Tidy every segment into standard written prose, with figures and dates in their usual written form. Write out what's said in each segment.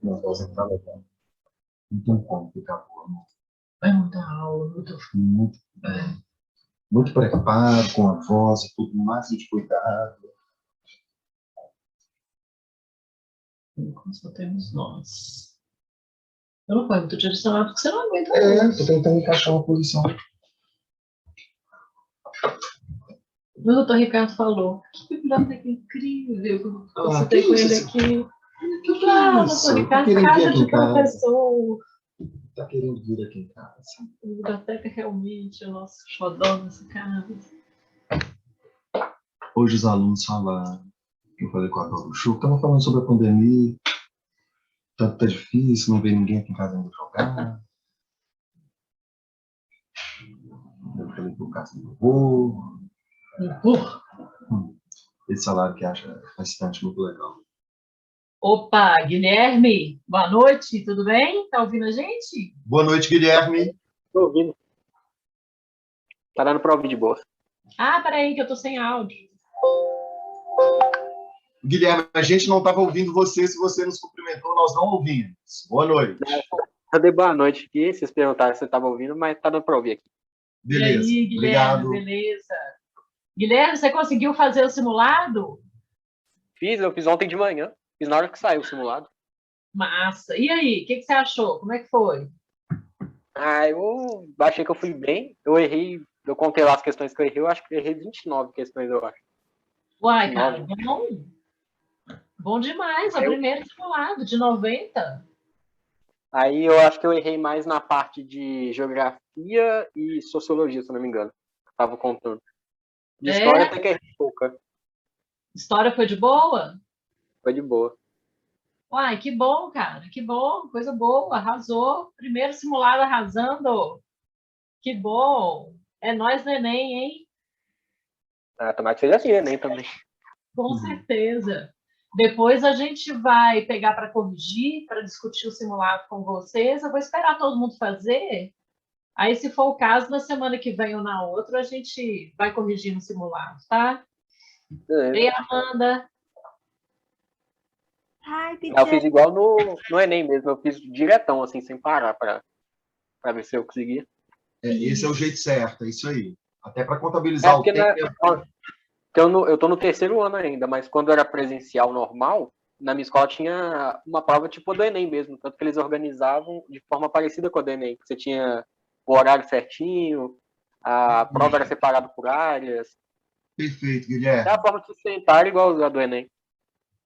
Minha voz não tá legal. Não tem como ficar boa, não. É muita aula, muito preocupado com a voz e tudo, máximo de cuidado. Só temos nós. Eu não ponho muito direcionado porque você não aguenta. Tô tentando encaixar uma posição. O doutor Ricardo falou, que biblioteca incrível, você que tem com isso? ele aqui. Que isso? Doutor Ricardo, Tá querendo vir casa aqui de em casa? professor. Tá querendo vir aqui em casa? A biblioteca realmente é o nosso xodó nessa casa. Hoje os alunos falaram, que eu falei com a Dona Chu, estavam falando sobre a pandemia, tanto tá difícil, não vê ninguém aqui em casa indo jogar. Eu falei pro Cássio, eu vou. Esse salário que acha restante muito legal. Opa, Guilherme, boa noite, tudo bem? Tá ouvindo a gente? Boa noite, Guilherme. Tô ouvindo. Tá dando pra ouvir de boa. Ah, peraí, que eu tô sem áudio. Guilherme, a gente não estava ouvindo você, se você nos cumprimentou, nós não ouvimos. Boa noite. Eu dei boa noite aqui, vocês perguntaram se você tava ouvindo, mas tá dando pra ouvir aqui. Beleza, e aí, Guilherme, obrigado. beleza. Guilherme, você conseguiu fazer o simulado? Eu fiz ontem de manhã, fiz na hora que saiu o simulado. Massa. E aí, o que você achou? Como é que foi? Eu achei que eu fui bem, eu errei, eu contei lá as questões que eu errei, eu acho que eu errei 29 questões, eu acho. Uai, 29. cara, bom demais, é o primeiro simulado, de 90. Aí eu acho que eu errei mais na parte de geografia e sociologia, se eu não me engano. Eu tava contando. De história até que errei pouca. História foi de boa? Foi de boa. Uai, que bom, cara, que bom, coisa boa, arrasou. Primeiro simulado arrasando. Que bom. É nós no Enem, hein? Tomara que seja assim, Enem também. Com certeza. Depois a gente vai pegar para corrigir, para discutir o simulado com vocês. Eu vou esperar todo mundo fazer. Aí, se for o caso, na semana que vem ou na outra, a gente vai corrigir no simulado, tá? Ei, Amanda. Ai, Eu fiz igual no Enem mesmo, eu fiz diretão, assim, sem parar, para ver se eu conseguia. Esse é o jeito certo, é isso aí. Até para contabilizar o tempo. Eu tô no terceiro ano ainda, mas quando era presencial normal, na minha escola tinha uma prova tipo do Enem mesmo, tanto que eles organizavam de forma parecida com a do Enem. Você tinha o horário certinho, a prova era separada por áreas. Perfeito, Guilherme. É a forma de sustentar igual a do Enem.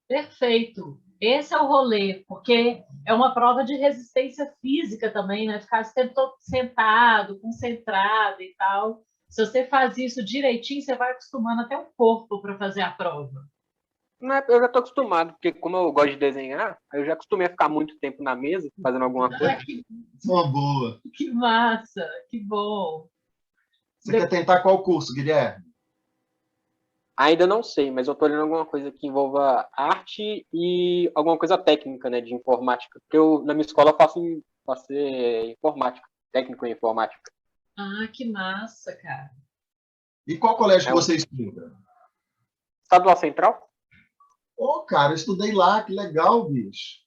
Perfeito. Esse é o rolê, porque é uma prova de resistência física também, né? Ficar sempre todo sentado, concentrado e tal. Se você faz isso direitinho, você vai acostumando até o corpo para fazer a prova. Eu já tô acostumado, porque como eu gosto de desenhar, eu já acostumei a ficar muito tempo na mesa, fazendo alguma coisa. Uma boa. Que massa, que bom. Você quer tentar qual curso, Guilherme? Ainda não sei, mas eu tô olhando alguma coisa que envolva arte e alguma coisa técnica, né, de informática. Porque na minha escola eu faço informática, técnico em informática. Ah, que massa, cara. E qual colégio que você estuda? Estadual Central? Cara, eu estudei lá, que legal, bicho.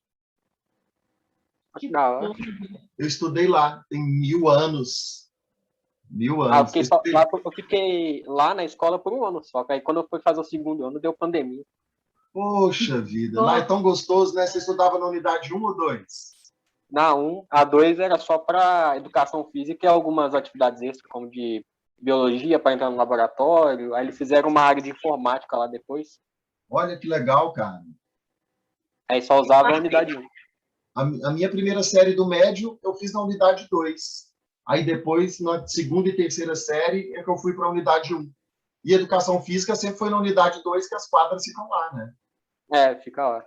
Que da hora. Eu estudei lá, tem 1000 anos. 1000 anos. Eu fiquei lá na escola por um ano só, que aí quando eu fui fazer o segundo ano, deu pandemia. Poxa vida, lá é tão gostoso, né? Você estudava na unidade 1 ou 2? Na 1, a 2 era só para educação física e algumas atividades extras, como de biologia, para entrar no laboratório. Aí eles fizeram uma área de informática lá depois. Olha que legal, cara. Aí só usava a unidade 1. A minha primeira série do médio eu fiz na unidade 2. Aí depois, na segunda e terceira série, é que eu fui para a unidade 1. E educação física sempre foi na unidade 2, que as quadras ficam lá, né? Fica lá.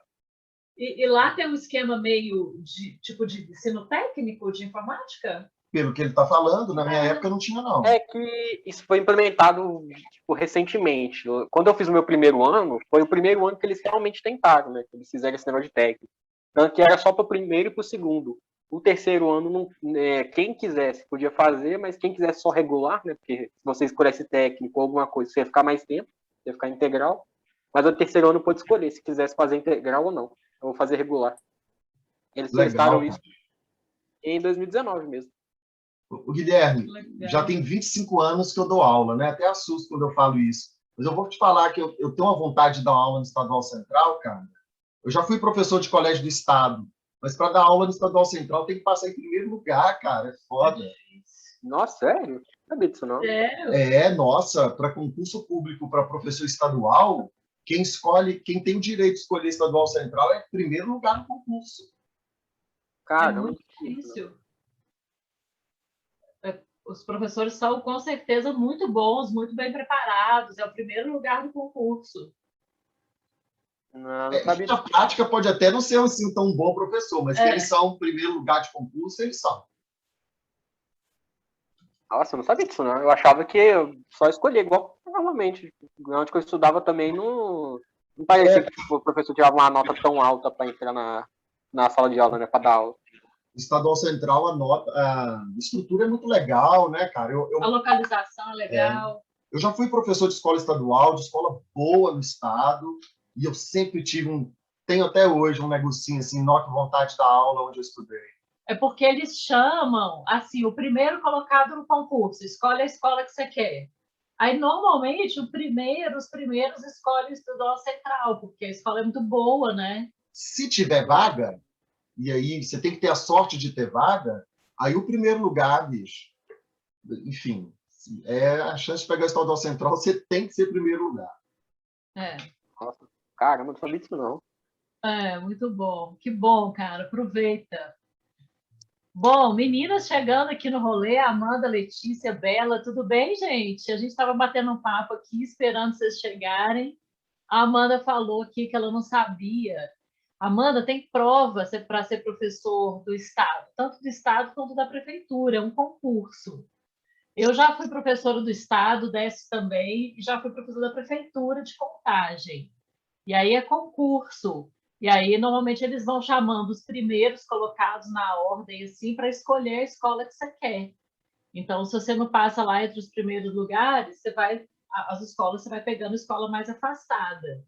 E lá tem um esquema meio de tipo de ensino técnico de informática? Pelo que ele está falando, na minha época não tinha, não. É que isso foi implementado recentemente. Quando eu fiz o meu primeiro ano, foi o primeiro ano que eles realmente tentaram, né? Que eles fizeram esse negócio de técnico. Tanto que era só para o primeiro e para o segundo. O terceiro ano, quem quisesse podia fazer, mas quem quisesse só regular, né? Porque se você escolhesse técnico ou alguma coisa, você ia ficar mais tempo, ia ficar integral. Mas no terceiro ano pôde escolher se quisesse fazer integral ou não. Eu vou fazer regular. Eles Legal, testaram cara. isso em 2019 mesmo. O Guilherme, Legal. já tem 25 anos que eu dou aula, né? Até assusto quando eu falo isso. Mas eu vou te falar que eu tenho uma vontade de dar aula no Estadual Central, cara. Eu já fui professor de colégio do Estado, mas para dar aula no Estadual Central tem que passar em primeiro lugar, cara. É foda. Nossa, sério? Não sabia disso, não. Sério? Nossa, para concurso público para professor estadual, quem tem o direito de escolher Estadual Central é primeiro lugar no concurso. É Caramba, muito difícil. Os professores são, com certeza, muito bons, muito bem preparados. É o primeiro lugar do concurso. não sabia Na disso. prática, pode até não ser assim tão bom professor, mas que É. eles são primeiro lugar de concurso, eles são. Nossa, eu não sabia disso, não. Eu achava que eu só escolhia igual normalmente. Onde que eu estudava também não parecia que tipo, o professor tirava uma nota tão alta para entrar na sala de aula, né? Para dar aula. Estadual Central, a estrutura é muito legal, né, cara? A localização é legal. Eu já fui professor de escola estadual, de escola boa no estado, e eu sempre tenho até hoje um negocinho assim, nó que vontade da aula onde eu estudei. É porque eles chamam, assim, o primeiro colocado no concurso, escolhe a escola que você quer. Aí, normalmente, os primeiros escolhem o Estadual Central, porque a escola é muito boa, né? Se tiver vaga, e aí você tem que ter a sorte de ter vaga, aí o primeiro lugar, bicho, enfim, a chance de pegar o estadual central, você tem que ser primeiro lugar. Nossa, caramba, não sabia disso, não. Muito bom. Que bom, cara. Aproveita. Bom, meninas chegando aqui no rolê, Amanda, Letícia, Bela, tudo bem, gente? A gente estava batendo um papo aqui, esperando vocês chegarem. A Amanda falou aqui que ela não sabia. Amanda, tem prova para ser professor do Estado, tanto do Estado quanto da Prefeitura, é um concurso. Eu já fui professora do Estado, desse também, e já fui professora da Prefeitura de Contagem. E aí é concurso. E aí, normalmente, eles vão chamando os primeiros colocados na ordem, assim, para escolher a escola que você quer. Então, se você não passa lá entre os primeiros lugares, as escolas, você vai pegando a escola mais afastada.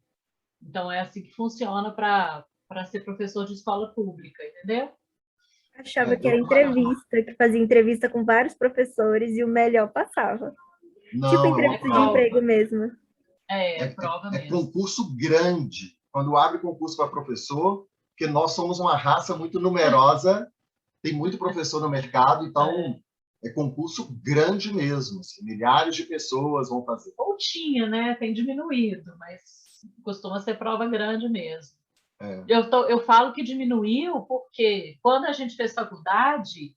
Então, é assim que funciona para ser professor de escola pública, entendeu? Achava que era entrevista, que fazia entrevista com vários professores e o melhor passava. Não, Tipo é uma entrevista de prova. emprego mesmo. Prova mesmo. É concurso grande. Quando abre concurso para professor, porque nós somos uma raça muito numerosa, tem muito professor no mercado, então é concurso grande mesmo. Assim, milhares de pessoas vão fazer. Ou tinha, né? Tem diminuído, mas costuma ser prova grande mesmo. Eu falo que diminuiu porque quando a gente fez faculdade,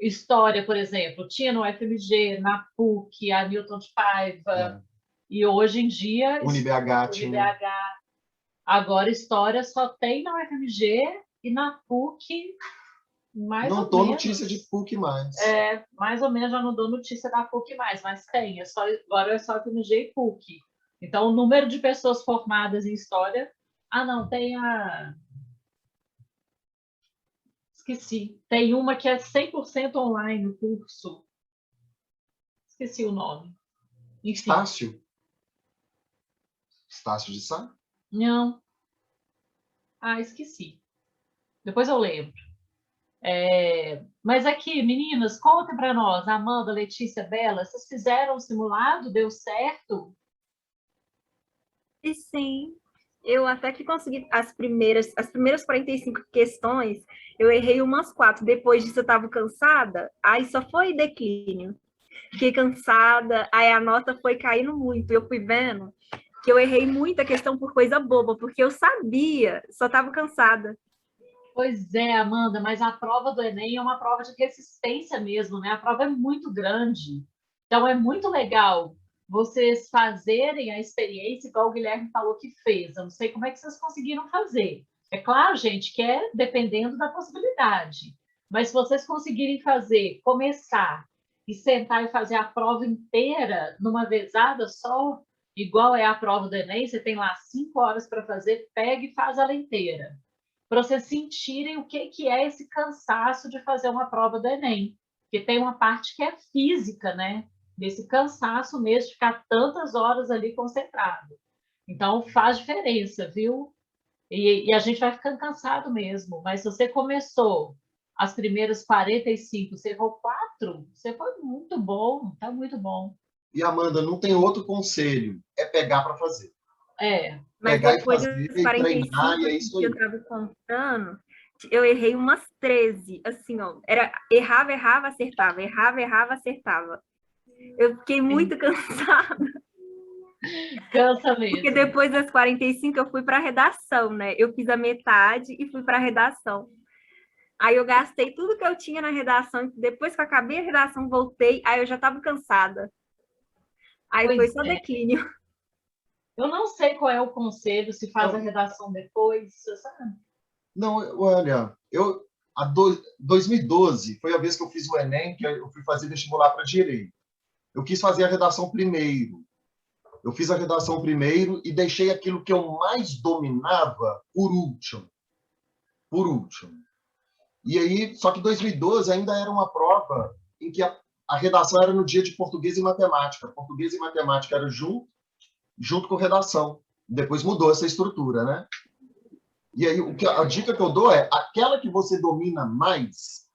história, por exemplo, tinha no FMG, na PUC, a Newton de Paiva, e hoje em dia UniBH tinha. Agora história só tem na UFMG e na PUC mais não ou dou menos. notícia de PUC mais. Mais ou menos já não dou notícia da PUC mais, mas tem. Agora é só FMG e PUC. Então, o número de pessoas formadas em história... Ah, não, tem a... Esqueci. Tem uma que é 100% online, o curso. Esqueci o nome. Enfim. Estácio? Estácio de Sá? Não. Esqueci. Depois eu lembro. Mas aqui, meninas, contem para nós, Amanda, Letícia, Bela, vocês fizeram o simulado? Deu certo? E sim, eu até que consegui as primeiras 45 questões, eu errei umas 4. Depois disso eu estava cansada, aí só foi declínio. Fiquei cansada, aí a nota foi caindo muito. Eu fui vendo que eu errei muita questão por coisa boba, porque eu sabia, só estava cansada. Pois é, Amanda, mas a prova do Enem é uma prova de resistência mesmo, né? A prova é muito grande. Então, é muito legal vocês fazerem a experiência, igual o Guilherme falou que fez. Eu não sei como é que vocês conseguiram fazer. É claro, gente, que é dependendo da possibilidade. Mas se vocês conseguirem fazer, começar e sentar e fazer a prova inteira numa vezada só, igual é a prova do Enem, você tem lá 5 horas para fazer, pega e faz ela inteira. Para vocês sentirem o que é esse cansaço de fazer uma prova do Enem. Porque tem uma parte que é física, né? Desse cansaço mesmo, de ficar tantas horas ali concentrado. Então, faz diferença, viu? E a gente vai ficando cansado mesmo. Mas se você começou as primeiras 45, você errou 4, você foi muito bom, tá muito bom. E, Amanda, não tem outro conselho, é pegar para fazer. É. Mas Pegar e depois fazer, dos e 45 treinar, e é isso que eu aí. estava contando, eu errei umas 13, assim, ó. Era errava, errava, acertava, errava, errava, acertava. Eu fiquei muito cansada, Cansa porque mesmo. depois das 45 eu fui para redação, né? Eu fiz a metade e fui para redação. Aí eu gastei tudo que eu tinha na redação, depois que eu acabei a redação, voltei, aí eu já estava cansada. Aí foi Pois só é. declínio. Eu não sei qual é o conselho, se faz a redação depois, você sabe? Não, olha, 2012 foi a vez que eu fiz o Enem, que eu fui fazer vestibular para Direito. Eu quis fazer a redação primeiro. Eu fiz a redação primeiro e deixei aquilo que eu mais dominava por último. Por último. E aí, só que 2012 ainda era uma prova em que a redação era no dia de português e matemática. Português e matemática era junto com redação. Depois mudou essa estrutura, né? E aí, a dica que eu dou é aquela que você domina mais,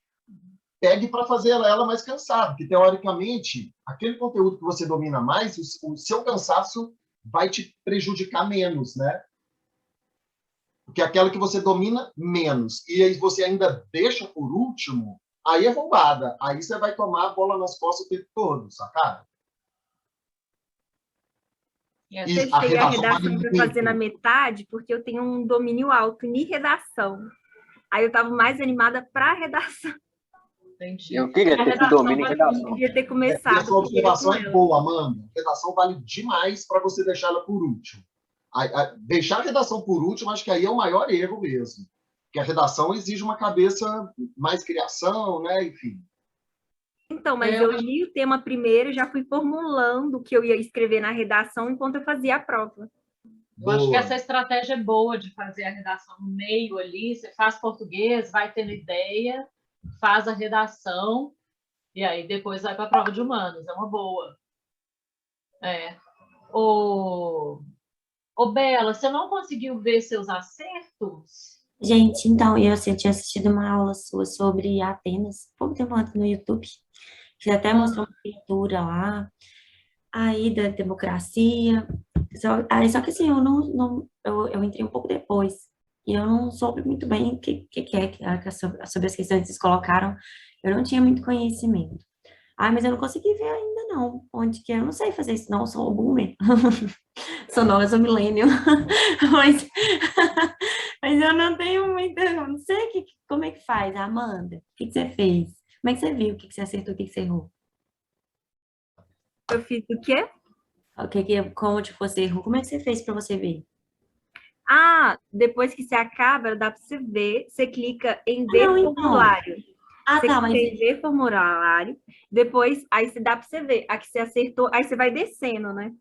pegue para fazer ela mais cansada, porque, teoricamente, aquele conteúdo que você domina mais, o seu cansaço vai te prejudicar menos, né? Porque aquela que você domina menos, e aí você ainda deixa por último, aí é roubada. Aí você vai tomar a bola nas costas o tempo todo, sacada? É, E a Deixei a redação vale redação para fazer na muito. metade, porque eu tenho um domínio alto em redação. Aí eu estava mais animada para a redação. entendi. Eu queria A ter esse redação domínio em vai redação. Eu devia ter E começado essa primeiro observação com é ela. boa, Amanda. A redação vale demais para você deixar ela por último. Deixar a redação por último, acho que aí é o maior erro mesmo. Porque a redação exige uma cabeça mais criação, né? Enfim. Então, mas Eu eu li o tema primeiro e já fui formulando o que eu ia escrever na redação enquanto eu fazia a prova. acho que Boa. essa estratégia é boa de fazer a redação no meio ali. Você faz português, vai tendo ideia, faz a redação, e aí depois vai para a prova de humanos. É uma boa. É. Ô, Bela, você não conseguiu ver seus acertos? Gente, então, eu tinha assistido uma aula sua sobre Atenas, pouco tempo antes no YouTube, que até mostrou uma pintura lá, aí da democracia, só que assim, eu entrei um pouco depois, e eu não soube muito bem o que sobre as questões que vocês colocaram, eu não tinha muito conhecimento. Mas eu não consegui ver ainda não, onde que eu não sei fazer isso, não, eu sou boomer. Sou nova, sou millennial, mas, mas eu não tenho muita, eu não sei como é que faz, Amanda, o que você fez? Como é que você viu, o que você acertou, o que você errou? Eu fiz o quê? Como tipo, você errou, como é que você fez para você ver? Depois que você acaba, dá para você ver, você clica em ver Não, então. formulário. Você Tá, mas clica em ver formulário, depois aí você dá para você ver, a que você acertou, aí você vai descendo, né?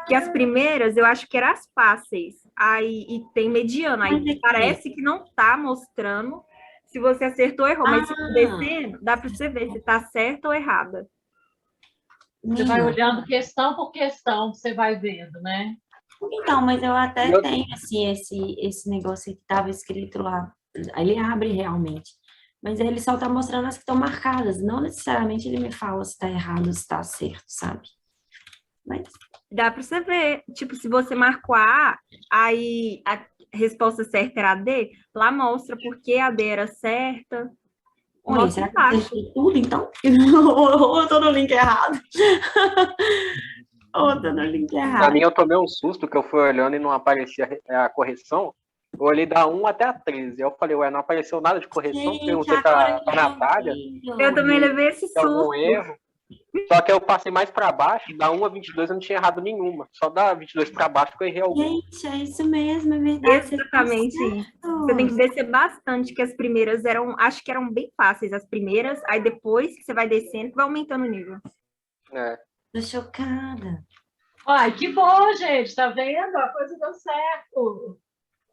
Que as primeiras eu acho que eram as fáceis, aí e tem mediano, aí Mas é que- parece que não tá mostrando se você acertou ou errou, mas se for descendo, dá para você ver se tá certa ou errada. Você vai menina, olhando questão por questão, você vai vendo, né? então, mas eu até Eu- tenho, assim, esse negócio aí que estava escrito lá, aí ele abre realmente, mas ele só tá mostrando as que estão marcadas, não necessariamente ele me fala se tá errado ou se tá certo, sabe? Mas Dá para você ver, tipo, se você marcou A, aí a resposta certa era a D, lá mostra por que a D era certa. Oi, Mostra será que eu embaixo. acertei tudo, então? Ou eu tô no link errado? Ou eu tô no link Pra errado? mim, eu tomei um susto que eu fui olhando e não aparecia a correção. Eu olhei da 1 até a 13. Eu falei, ué, não apareceu nada de correção. Gente, Perguntei agora pra que Natália eu Eu também vi. levei esse se algum susto. erro. Só que eu passei mais pra baixo, da 1 a 22 eu não tinha errado nenhuma. Só da 22 pra baixo que eu errei alguma. Gente, é isso mesmo, é verdade. Vocês estão Exatamente isso. Você tem que certos. descer bastante, que as primeiras eram, acho que eram bem fáceis, as primeiras, aí depois que você vai descendo, que vai aumentando o nível. É. Tô chocada. Ai, que bom, gente, tá vendo? A coisa deu certo.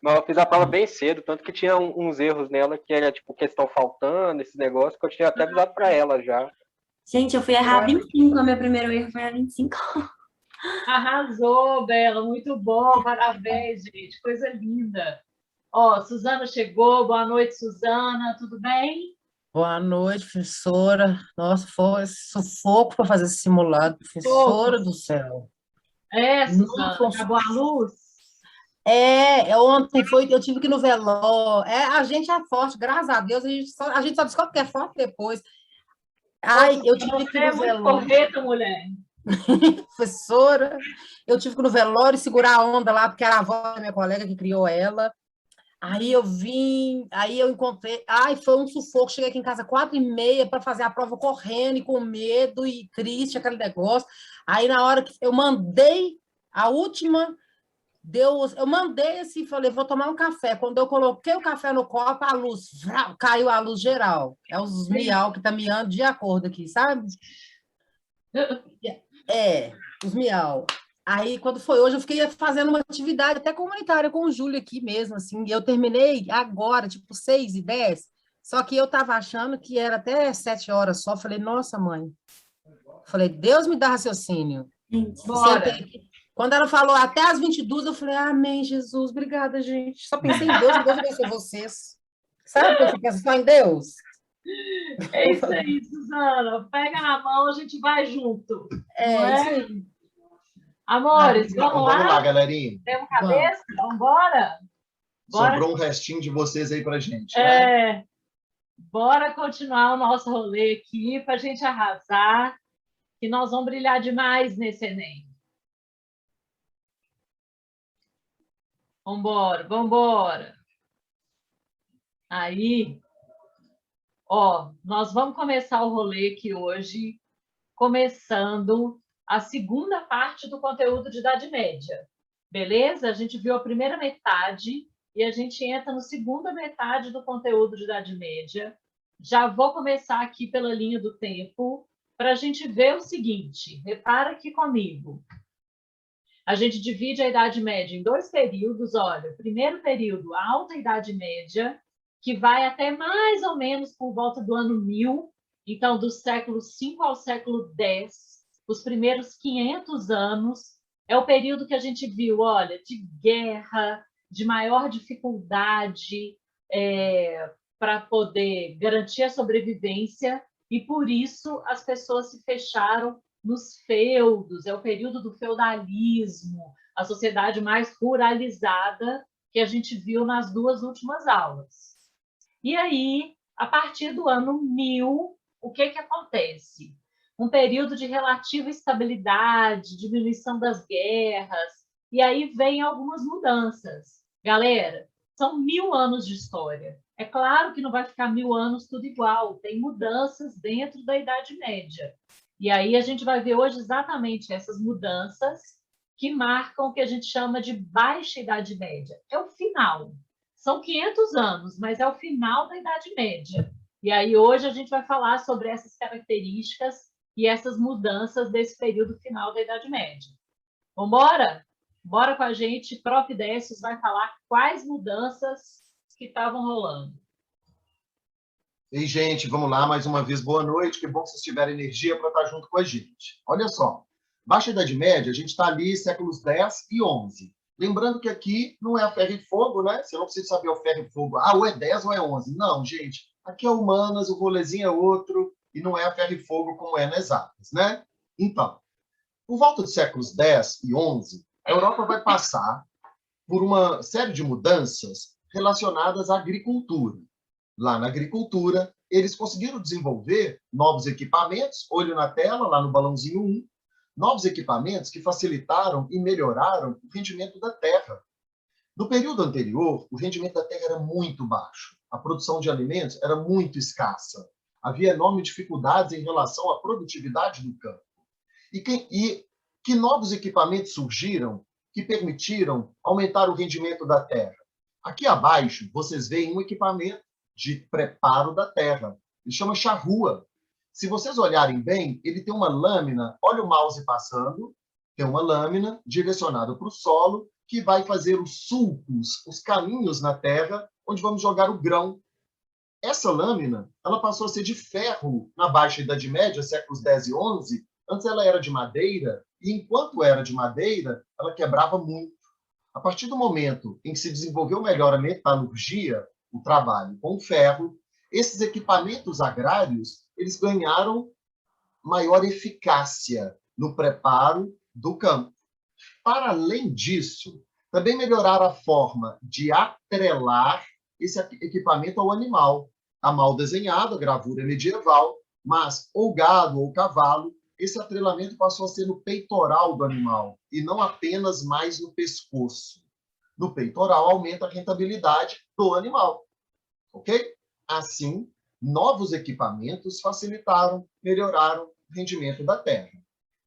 Mas eu fiz a prova bem cedo, tanto que tinha uns erros nela, que era tipo questão faltando, esse negócio, que eu tinha até avisado pra ela já. Gente, eu fui errar 25, o meu primeiro erro foi a 25. Arrasou, Bela, muito bom, parabéns, gente, coisa linda. Ó, Suzana chegou, boa noite, Suzana, tudo bem? Boa noite, professora. Nossa, foi sufoco para fazer esse simulado, Pouco. professora do céu. Suzana, Nossa, acabou a luz? ontem foi, eu tive que ir no velório. A gente é forte, graças a Deus, a gente só descobre que é forte depois. Ô, Ai, eu Suzana, tive que você ir é no muito velório, correta, mulher. professora. Eu tive que ir no velório e segurar a onda lá, porque era a avó da minha colega que criou ela. Aí eu encontrei. Ai, foi um sufoco. Cheguei aqui em casa 4h30 para fazer a prova correndo e com medo e triste, aquele negócio. Aí, na hora que eu mandei a última, eu mandei assim, falei, vou tomar um café. Quando eu coloquei o café no copo, a luz, vrau, caiu a luz geral. É os miau que tá miando de acordo aqui, sabe? É, os miau. Aí, quando foi hoje, eu fiquei fazendo uma atividade até comunitária com o Júlio aqui mesmo, assim, e eu terminei agora, tipo, 6h10, só que eu tava achando que era até 7 horas só, falei, nossa, mãe, falei, Deus me dá raciocínio. Gente, Bora. Sentei aqui. Quando ela falou até as 22, eu falei, amém, Jesus, obrigada, gente. Só pensei em Deus, e Deus abençoe vocês. Sabe quando você pensa só em Deus? É isso aí, Suzana. Pega na mão, a gente vai junto. Não É, isso é? aí. Amores, Então, vamos vamos lá, lá? galerinha. Temos Vamos. cabeça? Vamos embora? Bora, Sobrou um restinho de vocês aí pra gente, né? bora continuar o nosso rolê aqui para a gente arrasar, que nós vamos brilhar demais nesse Enem. Vambora, vambora. Aí, ó, nós vamos começar o rolê aqui hoje, começando a segunda parte do conteúdo de Idade Média. Beleza? A gente viu a primeira metade e a gente entra na segunda metade do conteúdo de Idade Média. Já vou começar aqui pela linha do tempo para a gente ver o seguinte. Repara aqui comigo. A gente divide a Idade Média em 2 períodos. Olha, o primeiro período, a Alta Idade Média, que vai até mais ou menos por volta do ano 1000, então do século V ao século X, os primeiros 500 anos, é o período que a gente viu, olha, de guerra, de maior dificuldade para poder garantir a sobrevivência, e por isso as pessoas se fecharam nos feudos, é o período do feudalismo, a sociedade mais ruralizada que a gente viu nas 2 últimas aulas. E aí, a partir do ano 1000, o que acontece? Um período de relativa estabilidade, diminuição das guerras, e aí vem algumas mudanças. Galera, são 1000 anos de história. É claro que não vai ficar 1000 anos tudo igual, tem mudanças dentro da Idade Média. E aí a gente vai ver hoje exatamente essas mudanças que marcam o que a gente chama de Baixa Idade Média. É o final. São 500 anos, mas é o final da Idade Média. E aí hoje a gente vai falar sobre essas características e essas mudanças desse período final da Idade Média. Vamos embora? Bora com a gente. Prof. Décios vai falar quais mudanças que estavam rolando. E, gente, vamos lá, mais uma vez, boa noite. Que bom que vocês tiveram energia para estar junto com a gente. Olha só, Baixa Idade Média, a gente está ali séculos 10 e 11. Lembrando que aqui não é a ferro e fogo, né? Você não precisa saber o ferro e fogo. Ah, ou é 10 ou é 11. Não, gente. Aqui é humanas, o rolezinho é outro, e não é a ferro e fogo como é nas exatas, né? Então, por volta dos séculos 10 e 11, a Europa vai passar por uma série de mudanças relacionadas à agricultura. Lá na agricultura, eles conseguiram desenvolver novos equipamentos, olho na tela, lá no balãozinho 1, novos equipamentos que facilitaram e melhoraram o rendimento da terra. No período anterior, o rendimento da terra era muito baixo. A produção de alimentos era muito escassa. Havia enormes dificuldades em relação à produtividade do campo. E que novos equipamentos surgiram que permitiram aumentar o rendimento da terra? Aqui abaixo, vocês veem um equipamento de preparo da terra. Ele chama charrua. Se vocês olharem bem, ele tem uma lâmina, olha o mouse passando, tem uma lâmina direcionada para o solo que vai fazer os sulcos, os caminhos na terra, onde vamos jogar o grão. Essa lâmina, ela passou a ser de ferro na Baixa Idade Média, séculos 10 e 11. Antes ela era de madeira E enquanto era de madeira, ela quebrava muito. A partir do momento em que se desenvolveu melhor a metalurgia, o trabalho com ferro, esses equipamentos agrários, eles ganharam maior eficácia no preparo do campo. Para além disso, também melhoraram a forma de atrelar esse equipamento ao animal. A mal desenhada, a gravura medieval, mas ou gado ou cavalo, esse atrelamento passou a ser no peitoral do animal e não apenas mais no pescoço. No peitoral aumenta a rentabilidade do animal, ok? Assim, novos equipamentos facilitaram, melhoraram o rendimento da terra.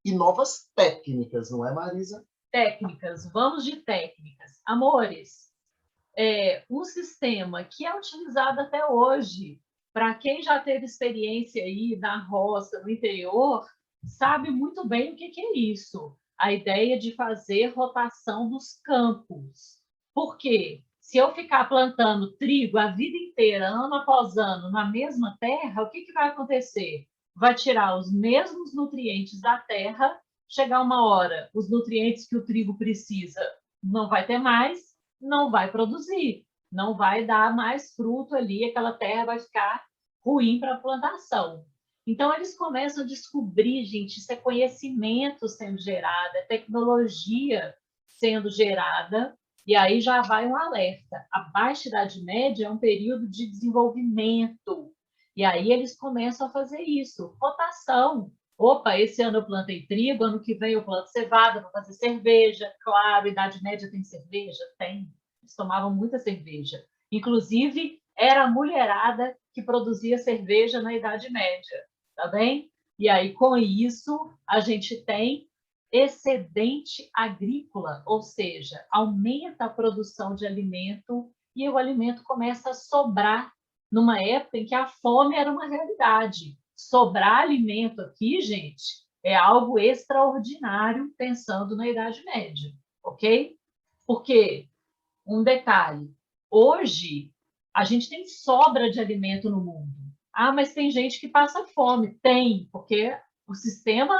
E novas técnicas, não é, Marisa? Técnicas, vamos de técnicas. Amores, um sistema que é utilizado até hoje, para quem já teve experiência aí na roça, no interior, sabe muito bem o que é isso. A ideia de fazer rotação dos campos. Por quê? Se eu ficar plantando trigo a vida inteira, ano após ano, na mesma terra, o que vai acontecer? Vai tirar os mesmos nutrientes da terra, chegar uma hora, os nutrientes que o trigo precisa não vai ter mais, não vai produzir, não vai dar mais fruto ali, aquela terra vai ficar ruim para a plantação. Então, eles começam a descobrir, gente, isso é conhecimento sendo gerado, é tecnologia sendo gerada, e aí já vai um alerta. A Baixa Idade Média é um período de desenvolvimento, e aí eles começam a fazer isso, rotação. Opa, esse ano eu plantei trigo, ano que vem eu planto cevada para fazer cerveja. Claro, Idade Média tem cerveja? Tem. Eles tomavam muita cerveja. Inclusive, era a mulherada que produzia cerveja na Idade Média, tá bem? E aí, com isso, a gente tem excedente agrícola, ou seja, aumenta a produção de alimento e o alimento começa a sobrar numa época em que a fome era uma realidade. Sobrar alimento aqui, gente, é algo extraordinário pensando na Idade Média, ok? Porque, um detalhe, hoje a gente tem sobra de alimento no mundo. Ah, mas tem gente que passa fome. Tem, porque o sistema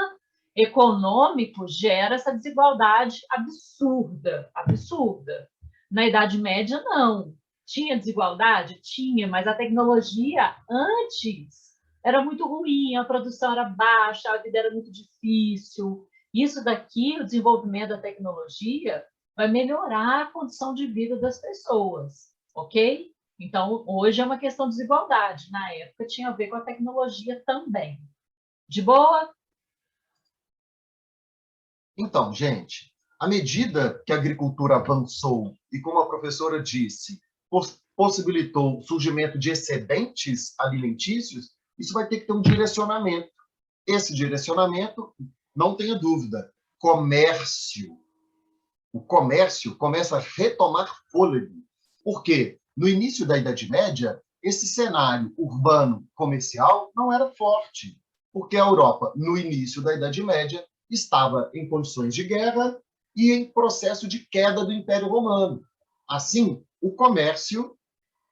econômico gera essa desigualdade absurda, absurda. Na Idade Média, não. Tinha desigualdade? Tinha, mas a tecnologia antes era muito ruim, a produção era baixa, a vida era muito difícil. Isso daqui, o desenvolvimento da tecnologia, vai melhorar a condição de vida das pessoas, ok? Então, hoje é uma questão de desigualdade. Na época, tinha a ver com a tecnologia também. De boa? Então, gente, à medida que a agricultura avançou e, como a professora disse, possibilitou o surgimento de excedentes alimentícios, isso vai ter que ter um direcionamento. Esse direcionamento, não tenha dúvida, comércio. O comércio começa a retomar fôlego. Por quê? No início da Idade Média, esse cenário urbano comercial não era forte, porque a Europa, no início da Idade Média, estava em condições de guerra e em processo de queda do Império Romano. Assim, o comércio,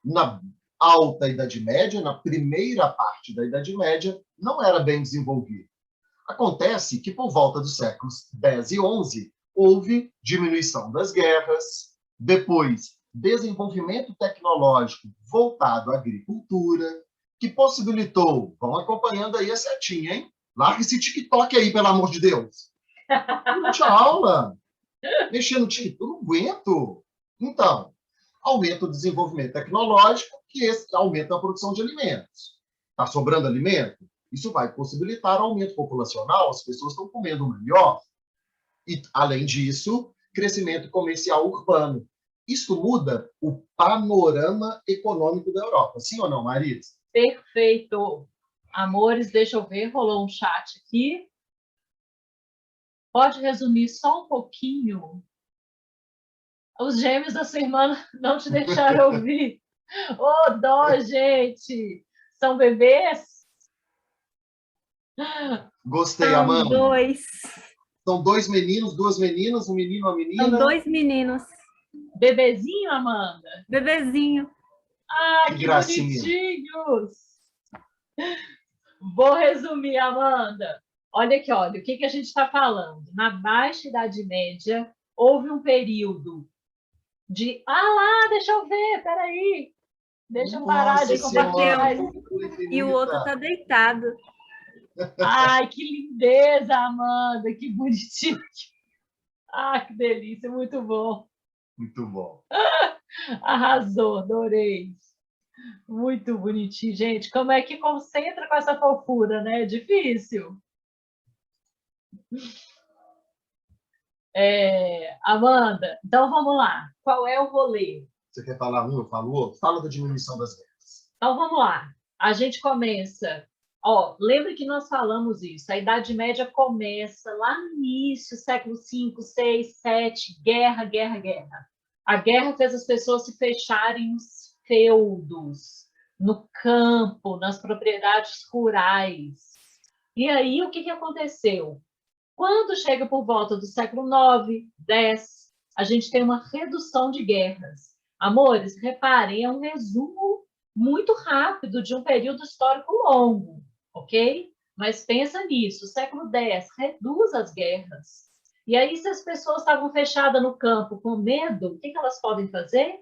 na alta Idade Média, na primeira parte da Idade Média, não era bem desenvolvido. Acontece que, por volta dos séculos X e XI, houve diminuição das guerras, depois desenvolvimento tecnológico voltado à agricultura, que possibilitou, vão acompanhando aí a setinha, hein? Larga esse TikTok aí, pelo amor de Deus. Durante a aula, mexer no TikTok, eu não aguento. Então, aumenta o desenvolvimento tecnológico, que esse aumenta a produção de alimentos. Está sobrando alimento? Isso vai possibilitar aumento populacional, as pessoas estão comendo melhor. E, além disso, crescimento comercial urbano. Isso muda o panorama econômico da Europa. Sim ou não, Marisa? Perfeito. Amores, deixa eu ver, rolou um chat aqui. Pode resumir só um pouquinho? Os gêmeos da sua irmã não te deixaram ouvir. Ô, dó, gente! São bebês? Gostei, São Amanda. dois. São dois meninos, duas meninas, um menino e uma menina. São dois meninos. Bebezinho, Amanda? Bebezinho. Ah, Que que gracinha. bonitinhos! Vou resumir, Amanda. Olha aqui, olha, o que que a gente está falando? Na Baixa Idade Média, houve um período de... Ah lá, deixa eu ver, peraí. Deixa eu parar de Nossa Senhora, compartilhar. cultura E o outro infinita. tá deitado. Ai, que lindeza, Amanda, que bonitinho. Ah, que delícia, muito bom. Muito bom. Arrasou, adorei. Muito bonitinho, gente. Como é que concentra com essa fofura, né? Difícil. Amanda, então vamos lá. Qual é o rolê? Você quer falar um, eu falo outro? Fala da diminuição das guerras. Então vamos lá. A gente começa. Ó, lembra que nós falamos isso? A Idade Média começa lá no início, século V, VI, VII, guerra, guerra, guerra. A guerra fez as pessoas se fecharem nos feudos, no campo, nas propriedades rurais. E aí, o que aconteceu? Quando chega por volta do século IX, X, a gente tem uma redução de guerras. Amores, reparem, é um resumo muito rápido de um período histórico longo, ok? Mas pensa nisso, o século X reduz as guerras. E aí, se as pessoas estavam fechadas no campo com medo, o que elas podem fazer?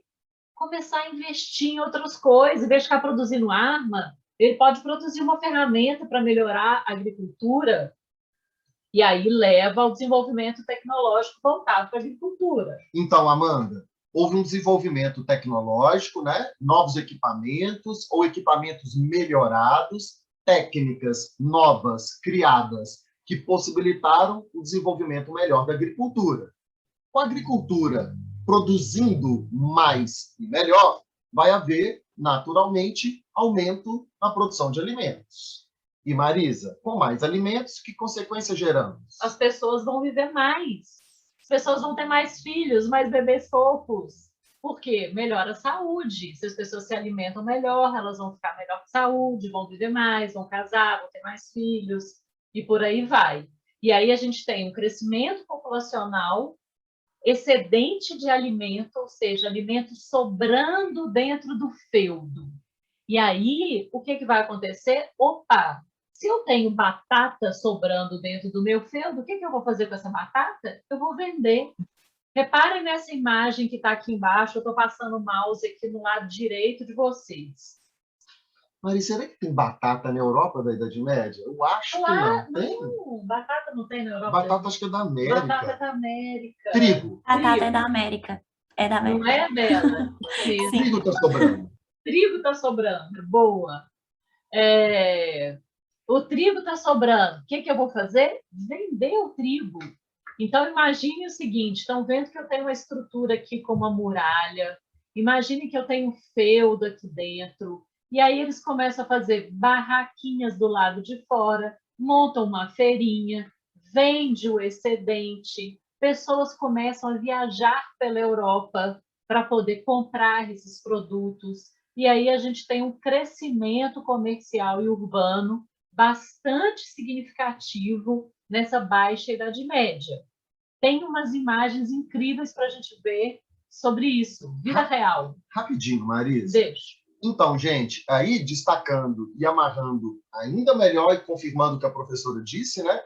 Começar a investir em outras coisas, em vez de ficar produzindo arma, ele pode produzir uma ferramenta para melhorar a agricultura, e aí leva ao desenvolvimento tecnológico voltado para a agricultura. Então, Amanda, houve um desenvolvimento tecnológico, né? Novos equipamentos ou equipamentos melhorados, técnicas novas criadas que possibilitaram o desenvolvimento melhor da agricultura. Com a agricultura produzindo mais e melhor, vai haver, naturalmente, aumento na produção de alimentos. E, Marisa, com mais alimentos, que consequências geramos? As pessoas vão viver mais. As pessoas vão ter mais filhos, mais bebês fofos. Por quê? Melhora a saúde. Se as pessoas se alimentam melhor, elas vão ficar melhor com saúde, vão viver mais, vão casar, vão ter mais filhos, e por aí vai. E aí a gente tem um crescimento populacional, excedente de alimento, ou seja, alimento sobrando dentro do feudo. E aí, o que vai acontecer? Opa! Se eu tenho batata sobrando dentro do meu feudo, o que eu vou fazer com essa batata? Eu vou vender. Reparem nessa imagem que está aqui embaixo, eu estou passando o mouse aqui no lado direito de vocês. Marisa, será que tem batata na Europa da Idade Média? Eu acho que não. Tem? Não, batata não tem na Europa. Batata acho que é da América. Batata da América. Trigo. Batata é da América. É da América. Não é dela. Trigo está sobrando. Trigo está sobrando. Boa. O trigo está sobrando. O que eu vou fazer? Vender o trigo. Então, imagine o seguinte, estão vendo que eu tenho uma estrutura aqui com uma muralha, imagine que eu tenho um feudo aqui dentro, e aí eles começam a fazer barraquinhas do lado de fora, montam uma feirinha, vende o excedente, pessoas começam a viajar pela Europa para poder comprar esses produtos, e aí a gente tem um crescimento comercial e urbano bastante significativo nessa Baixa Idade Média. Tem umas imagens incríveis para a gente ver sobre isso, vida real. Rapidinho, Marisa. Deixa. Então, gente, aí destacando e amarrando ainda melhor e confirmando o que a professora disse, né?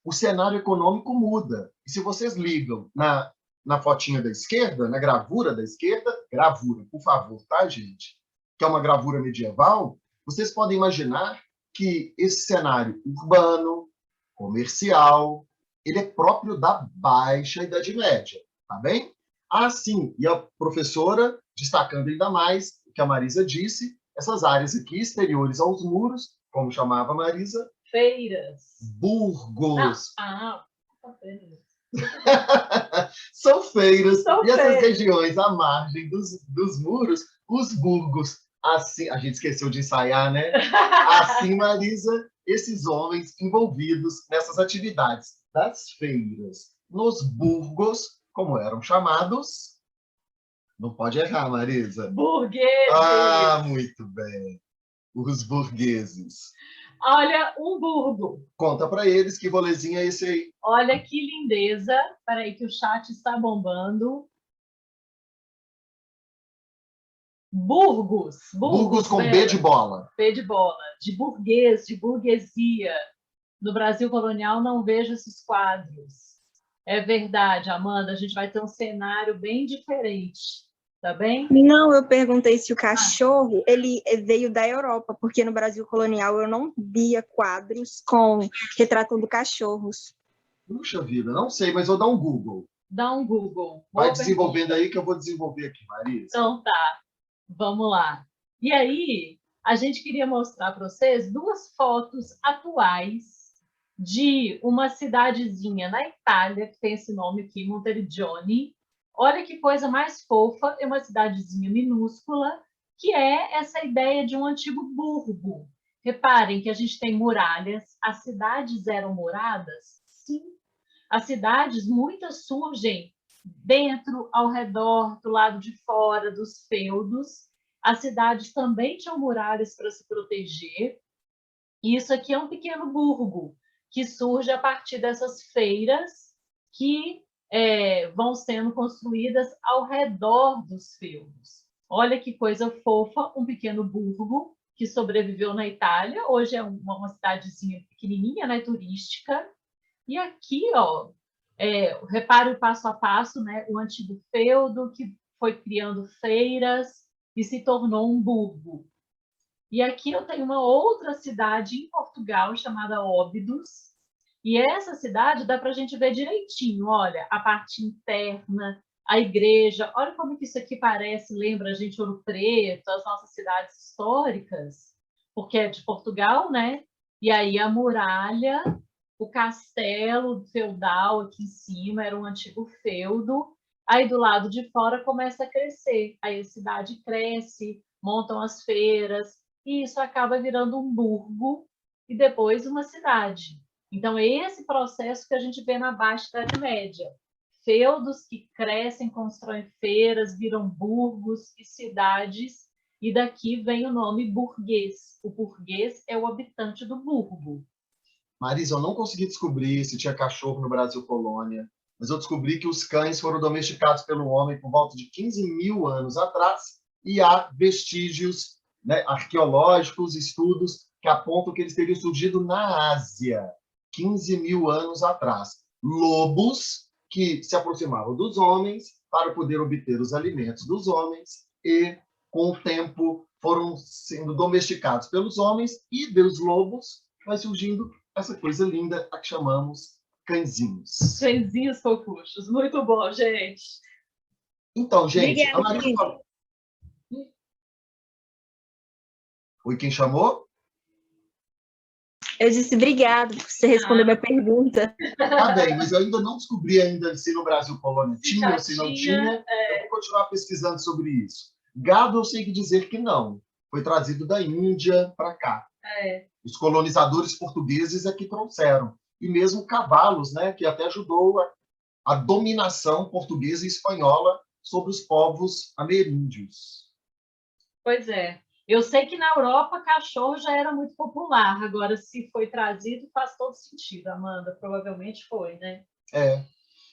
O cenário econômico muda. E se vocês ligam na fotinha da esquerda, na gravura da esquerda, gravura, por favor, tá, gente? Que é uma gravura medieval, vocês podem imaginar que esse cenário urbano, comercial, ele é próprio da Baixa Idade Média, tá bem? Assim, e a professora, destacando ainda mais o que a Marisa disse, essas áreas aqui exteriores aos muros, como chamava a Marisa? Feiras. Burgos. Feiras. São feiras. São e essas feiras. regiões à margem dos muros, os burgos. Assim, a gente esqueceu de ensaiar, né? Assim, Marisa, esses homens envolvidos nessas atividades das feiras, nos burgos, como eram chamados. Não pode errar, Marisa. Burgueses. Ah, muito bem. Os burgueses. Olha, um burgo. Conta para eles que rolezinho é esse aí. Olha que lindeza. Espera aí que o chat está bombando. Burgos. Burgos com B de bola. B de bola. De burguês, de burguesia. No Brasil colonial não vejo esses quadros. É verdade, Amanda, a gente vai ter um cenário bem diferente, tá bem? Não, eu perguntei se o cachorro ele veio da Europa, porque no Brasil colonial eu não via quadros retratando cachorros. Puxa vida, não sei, mas vou dar um Google. Dá um Google. Vai Boa desenvolvendo pergunta. aí que eu vou desenvolver aqui, Marisa. Então tá, vamos lá. E aí, a gente queria mostrar para vocês duas fotos atuais de uma cidadezinha na Itália, que tem esse nome aqui, Monteriggioni. Olha que coisa mais fofa, é uma cidadezinha minúscula, que é essa ideia de um antigo burgo. Reparem que a gente tem muralhas, as cidades eram muradas? Sim. As cidades, muitas surgem dentro, ao redor, do lado de fora dos feudos. As cidades também tinham muralhas para se proteger. E isso aqui é um pequeno burgo, que surge a partir dessas feiras que vão sendo construídas ao redor dos feudos. Olha que coisa fofa, um pequeno burgo que sobreviveu na Itália. Hoje é uma cidadezinha pequenininha, né, turística. E aqui, ó, repare o passo a passo, né, o antigo feudo que foi criando feiras e se tornou um burgo. E aqui eu tenho uma outra cidade em Portugal chamada Óbidos. E essa cidade dá para a gente ver direitinho, olha, a parte interna, a igreja. Olha como que isso aqui parece, lembra a gente Ouro Preto, as nossas cidades históricas, porque é de Portugal, né? E aí a muralha, o castelo feudal aqui em cima era um antigo feudo. Aí do lado de fora começa a crescer. Aí a cidade cresce, montam as feiras, e isso acaba virando um burgo e depois uma cidade. Então, é esse processo que a gente vê na Baixa Idade Média. Feudos que crescem, constroem feiras, viram burgos e cidades, e daqui vem o nome burguês. O burguês é o habitante do burgo. Marisa, eu não consegui descobrir se tinha cachorro no Brasil colônia, mas eu descobri que os cães foram domesticados pelo homem por volta de 15 mil anos atrás, e há vestígios, né, arqueológicos, estudos que apontam que eles teriam surgido na Ásia, 15 mil anos atrás. Lobos que se aproximavam dos homens para poder obter os alimentos dos homens e, com o tempo, foram sendo domesticados pelos homens, e dos lobos vai surgindo essa coisa linda a que chamamos cãezinhos. Cãezinhos fofuchos. Muito bom, gente. Então, gente, Obrigada, a Marisa gente. falou... Oi, quem chamou? Eu disse obrigado por você responder minha pergunta. Tá bem, mas eu ainda não descobri ainda se no Brasil colônia tinha ou se não tinha. Eu vou continuar pesquisando sobre isso. Gado, eu sei que dizer que não. Foi trazido da Índia para cá. Os colonizadores portugueses é que trouxeram. E mesmo cavalos, né, que até ajudou a dominação portuguesa e espanhola sobre os povos ameríndios. Pois é. Eu sei que na Europa cachorro já era muito popular. Agora, se foi trazido, faz todo sentido, Amanda. Provavelmente foi, né?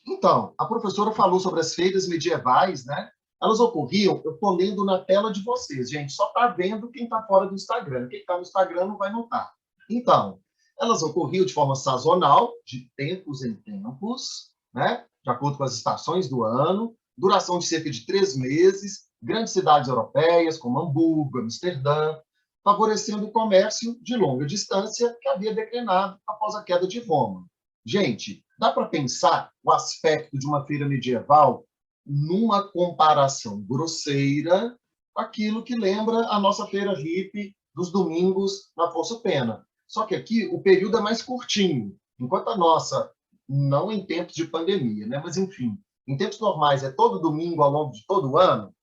Então, a professora falou sobre as feiras medievais, né? Elas ocorriam, eu estou lendo na tela de vocês, gente, só está vendo quem está fora do Instagram. Quem está no Instagram não vai notar. Então, elas ocorriam de forma sazonal, de tempos em tempos, né? De acordo com as estações do ano, duração de cerca de 3 meses, grandes cidades europeias, como Hamburgo, Amsterdã, favorecendo o comércio de longa distância que havia declinado após a queda de Roma. Gente, dá para pensar o aspecto de uma feira medieval numa comparação grosseira com aquilo que lembra a nossa feira hippie dos domingos na Afonso Pena. Só que aqui o período é mais curtinho, enquanto a nossa, não em tempos de pandemia, né? Mas enfim, em tempos normais é todo domingo ao longo de todo o ano.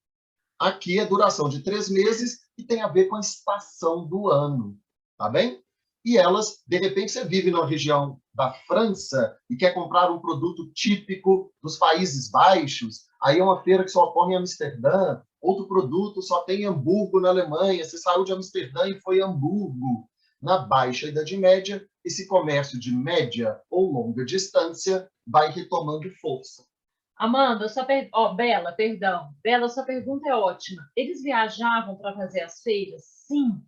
Aqui é duração de 3 meses e tem a ver com a estação do ano, tá bem? E elas, de repente, você vive numa região da França e quer comprar um produto típico dos Países Baixos, aí é uma feira que só ocorre em Amsterdã, outro produto só tem em Hamburgo, na Alemanha, você saiu de Amsterdã e foi a Hamburgo. Na Baixa Idade Média, esse comércio de média ou longa distância vai retomando força. Amanda, Bela, perdão. Bela, sua pergunta é ótima. Eles viajavam para fazer as feiras? Sim.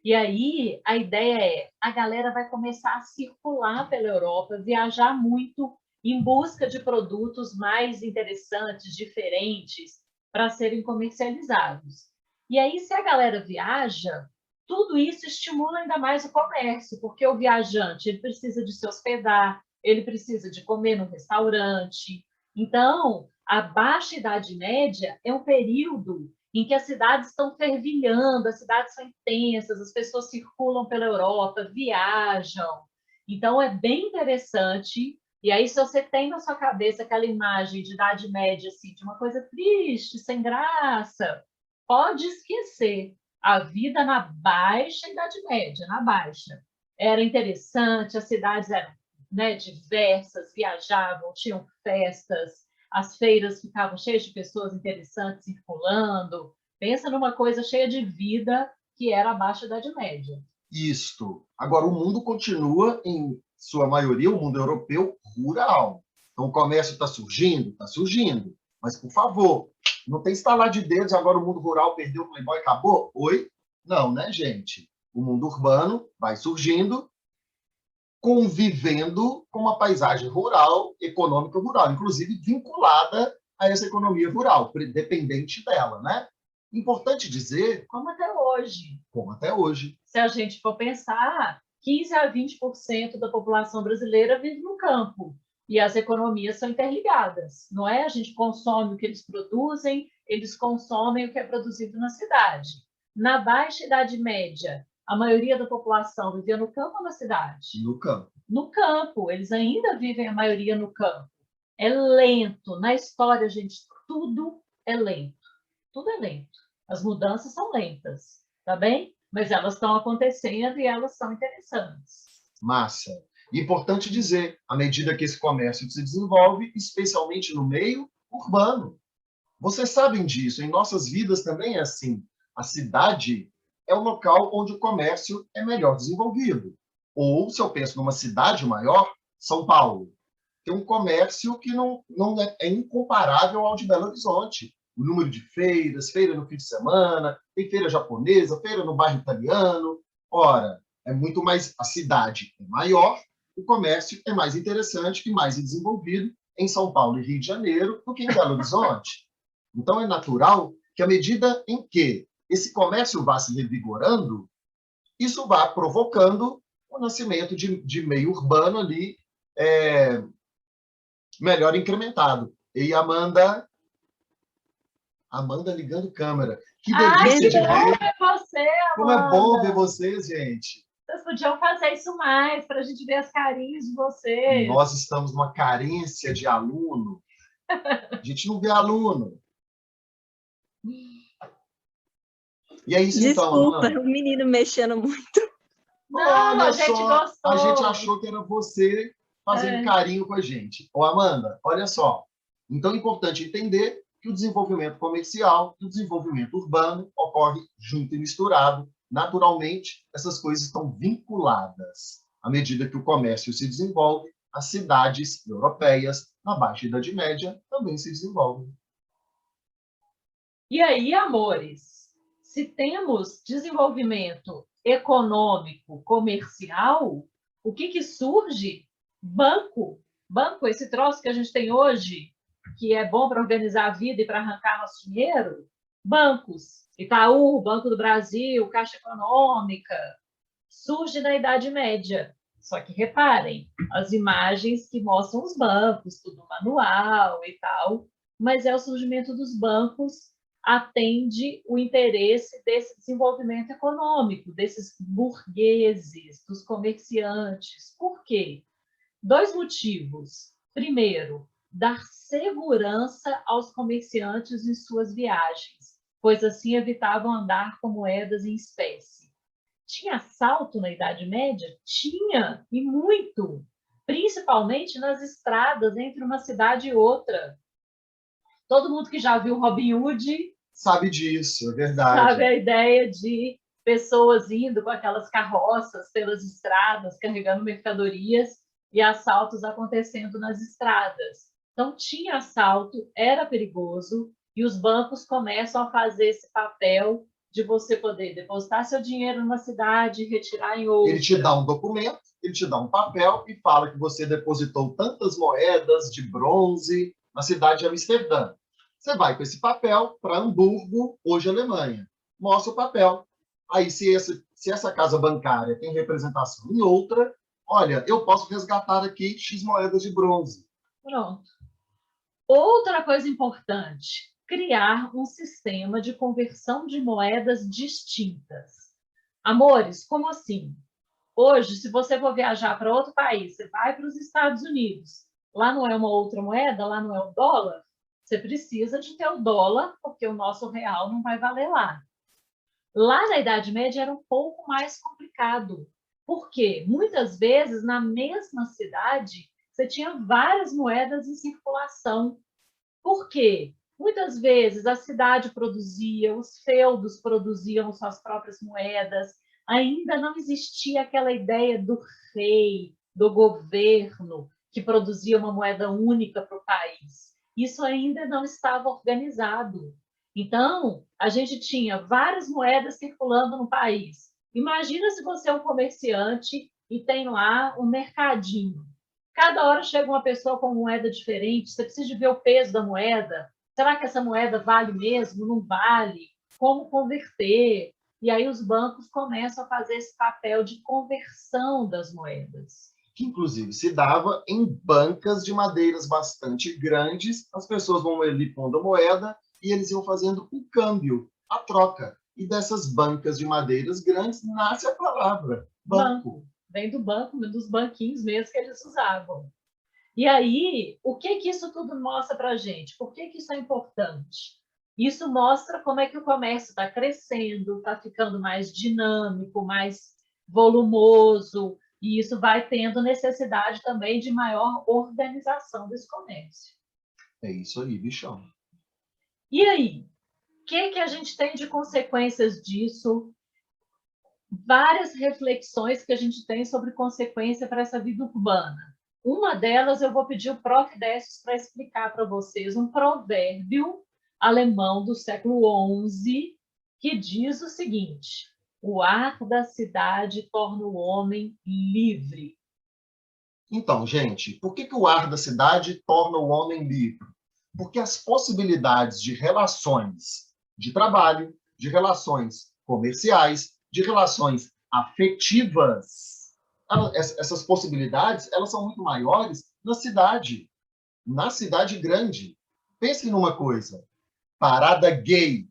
E aí, a ideia é, a galera vai começar a circular pela Europa, viajar muito em busca de produtos mais interessantes, diferentes, para serem comercializados. E aí, se a galera viaja, tudo isso estimula ainda mais o comércio, porque o viajante ele precisa de se hospedar, ele precisa de comer no restaurante. Então, a Baixa Idade Média é um período em que as cidades estão fervilhando, as cidades são intensas, as pessoas circulam pela Europa, viajam. Então, é bem interessante. E aí, se você tem na sua cabeça aquela imagem de Idade Média, assim, de uma coisa triste, sem graça, pode esquecer. A vida na Baixa Idade Média, na Baixa, era interessante, as cidades eram, né, diversas, viajavam, tinham festas, as feiras ficavam cheias de pessoas interessantes circulando. Pensa numa coisa cheia de vida que era a Baixa Idade Média. Isto. Agora, o mundo continua, em sua maioria, o mundo europeu rural. Então, o comércio está surgindo? Está surgindo. Mas, por favor, não tem estalar de dedos, agora o mundo rural perdeu o Playboy, acabou? Oi? Não, né, gente? O mundo urbano vai surgindo, convivendo com uma paisagem rural, econômica rural, inclusive vinculada a essa economia rural, dependente dela, né? Importante dizer... Como até hoje. Como até hoje. Se a gente for pensar, 15 a 20% da população brasileira vive no campo. E as economias são interligadas, não é? A gente consome o que eles produzem, eles consomem o que é produzido na cidade. Na Baixa Idade Média, a maioria da população vivia no campo ou na cidade? No campo. No campo, eles ainda vivem a maioria no campo. É lento. Na história, gente, tudo é lento. Tudo é lento. As mudanças são lentas, tá bem? Mas elas estão acontecendo e elas são interessantes. Massa. Importante dizer, à medida que esse comércio se desenvolve, especialmente no meio urbano. Vocês sabem disso, em nossas vidas também é assim. A cidade é o local onde o comércio é melhor desenvolvido. Ou, se eu penso numa cidade maior, São Paulo, tem um comércio que não é incomparável ao de Belo Horizonte. O número de feiras, feira no fim de semana, tem feira japonesa, feira no bairro italiano. Ora, é muito mais... A cidade é maior, o comércio é mais interessante e mais desenvolvido em São Paulo e Rio de Janeiro do que em Belo Horizonte. Então, é natural que, à medida em que esse comércio vá se revigorando, isso vá provocando o nascimento de meio urbano ali, melhor incrementado. E Amanda ligando câmera. Que delícia de ver. Ver você, Amanda. Como é bom ver vocês, gente. Vocês podiam fazer isso mais, para a gente ver as carinhas de vocês. Nós estamos numa carência de aluno. A gente não vê aluno. E é isso. Desculpa, então, o menino mexendo muito. Não, olha a gente só, gostou. a gente achou que era você fazendo carinho com a gente. Ô, Amanda, olha só. Então, é importante entender que o desenvolvimento comercial e o desenvolvimento urbano ocorre junto e misturado. Naturalmente, essas coisas estão vinculadas. À medida que o comércio se desenvolve, as cidades europeias, na Baixa Idade Média, também se desenvolvem. E aí, amores, se temos desenvolvimento econômico, comercial, o que surge? Banco. Banco, esse troço que a gente tem hoje, que é bom para organizar a vida e para arrancar nosso dinheiro. Bancos. Itaú, Banco do Brasil, Caixa Econômica. Surge na Idade Média. Só que reparem, as imagens que mostram os bancos, tudo manual e tal, mas é o surgimento dos bancos atende o interesse desse desenvolvimento econômico, desses burgueses, dos comerciantes. Por quê? 2 motivos. Primeiro, dar segurança aos comerciantes em suas viagens, pois assim evitavam andar com moedas em espécie. Tinha assalto na Idade Média? Tinha, e muito, principalmente nas estradas entre uma cidade e outra. Todo mundo que já viu Robin Hood sabe disso, é verdade. Sabe a ideia de pessoas indo com aquelas carroças pelas estradas, carregando mercadorias e assaltos acontecendo nas estradas. Então, tinha assalto, era perigoso, e os bancos começam a fazer esse papel de você poder depositar seu dinheiro numa cidade e retirar em outra. Ele te dá um documento, ele te dá um papel e fala que você depositou tantas moedas de bronze na cidade de Amsterdã. Você vai com esse papel para Hamburgo, hoje Alemanha. Mostra o papel. Aí, se essa casa bancária tem representação em outra, olha, eu posso resgatar aqui X moedas de bronze. Pronto. Outra coisa importante, criar um sistema de conversão de moedas distintas. Amores, como assim? Hoje, se você for viajar para outro país, você vai para os Estados Unidos, lá não é uma outra moeda, lá não é o dólar, você precisa de ter o dólar, porque o nosso real não vai valer lá. Lá na Idade Média era um pouco mais complicado, porque muitas vezes na mesma cidade você tinha várias moedas em circulação. Por quê? Muitas vezes a cidade produzia, os feudos produziam suas próprias moedas, ainda não existia aquela ideia do rei, do governo, que produzia uma moeda única para o país. Isso ainda não estava organizado. Então, a gente tinha várias moedas circulando no país. Imagina se você é um comerciante e tem lá um mercadinho. Cada hora chega uma pessoa com moeda diferente, você precisa de ver o peso da moeda. Será que essa moeda vale mesmo? Não vale? Como converter? E aí os bancos começam a fazer esse papel de conversão das moedas. Que, inclusive, se dava em bancas de madeiras bastante grandes. As pessoas vão ali pondo a moeda e eles iam fazendo o câmbio, a troca. E dessas bancas de madeiras grandes nasce a palavra banco. Vem do banco, dos banquinhos mesmo que eles usavam. E aí, o que isso tudo mostra para a gente? Por que isso é importante? Isso mostra como é que o comércio está crescendo, está ficando mais dinâmico, mais volumoso, e isso vai tendo necessidade também de maior organização desse comércio. É isso aí, bichão. E aí, o que a gente tem de consequências disso? Várias reflexões que a gente tem sobre consequência para essa vida urbana. Uma delas eu vou pedir o Prof. Décio para explicar para vocês um provérbio alemão do século XI que diz o seguinte: o ar da cidade torna o homem livre. Então, gente, por que o ar da cidade torna o homem livre? Porque as possibilidades de relações de trabalho, de relações comerciais, de relações afetivas, essas possibilidades, elas são muito maiores na cidade grande. Pense numa coisa, parada gay.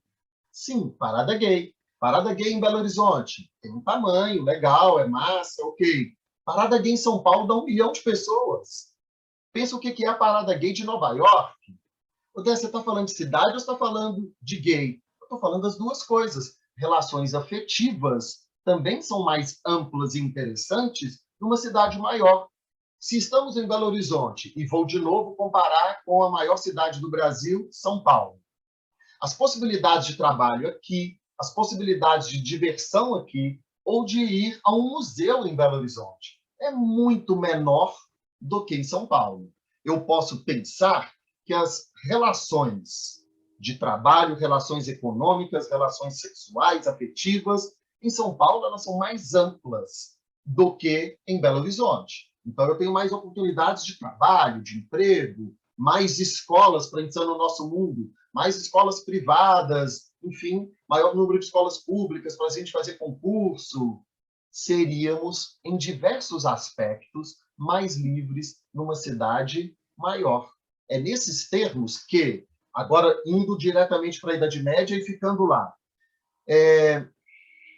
Sim, parada gay. Parada gay em Belo Horizonte. Tem um tamanho, legal, é massa, ok. Parada gay em São Paulo dá 1 milhão de pessoas. Pensa o que é a parada gay de Nova York. Você está falando de cidade ou está falando de gay? Eu estou falando das duas coisas. Relações afetivas também são mais amplas e interessantes numa cidade maior. Se estamos em Belo Horizonte, e vou de novo comparar com a maior cidade do Brasil, São Paulo. As possibilidades de trabalho aqui, as possibilidades de diversão aqui, ou de ir a um museu em Belo Horizonte, é muito menor do que em São Paulo. Eu posso pensar que as relações de trabalho, relações econômicas, relações sexuais, afetivas, em São Paulo elas são mais amplas do que em Belo Horizonte. Então, eu tenho mais oportunidades de trabalho, de emprego, mais escolas para entrar no nosso mundo, mais escolas privadas, enfim, maior número de escolas públicas para a gente fazer concurso. Seríamos, em diversos aspectos, mais livres numa cidade maior. É nesses termos que, agora indo diretamente para a Idade Média e ficando lá,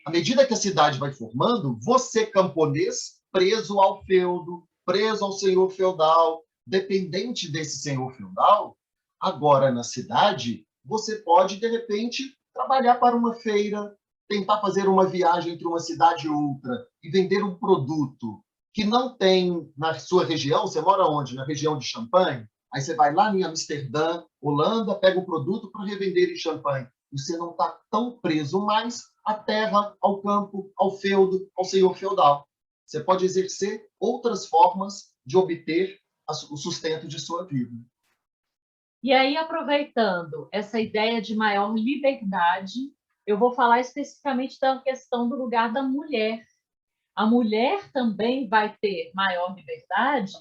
à medida que a cidade vai formando, você, camponês, preso ao feudo, preso ao senhor feudal, dependente desse senhor feudal, agora na cidade, você pode, de repente, trabalhar para uma feira, tentar fazer uma viagem entre uma cidade e outra e vender um produto que não tem na sua região. Você mora onde? Na região de Champagne? Aí você vai lá em Amsterdã, Holanda, pega o produto para revender em Champagne. Você não está tão preso mais à terra, ao campo, ao feudo, ao senhor feudal. Você pode exercer outras formas de obter o sustento de sua vida. E aí, aproveitando essa ideia de maior liberdade, eu vou falar especificamente da questão do lugar da mulher. A mulher também vai ter maior liberdade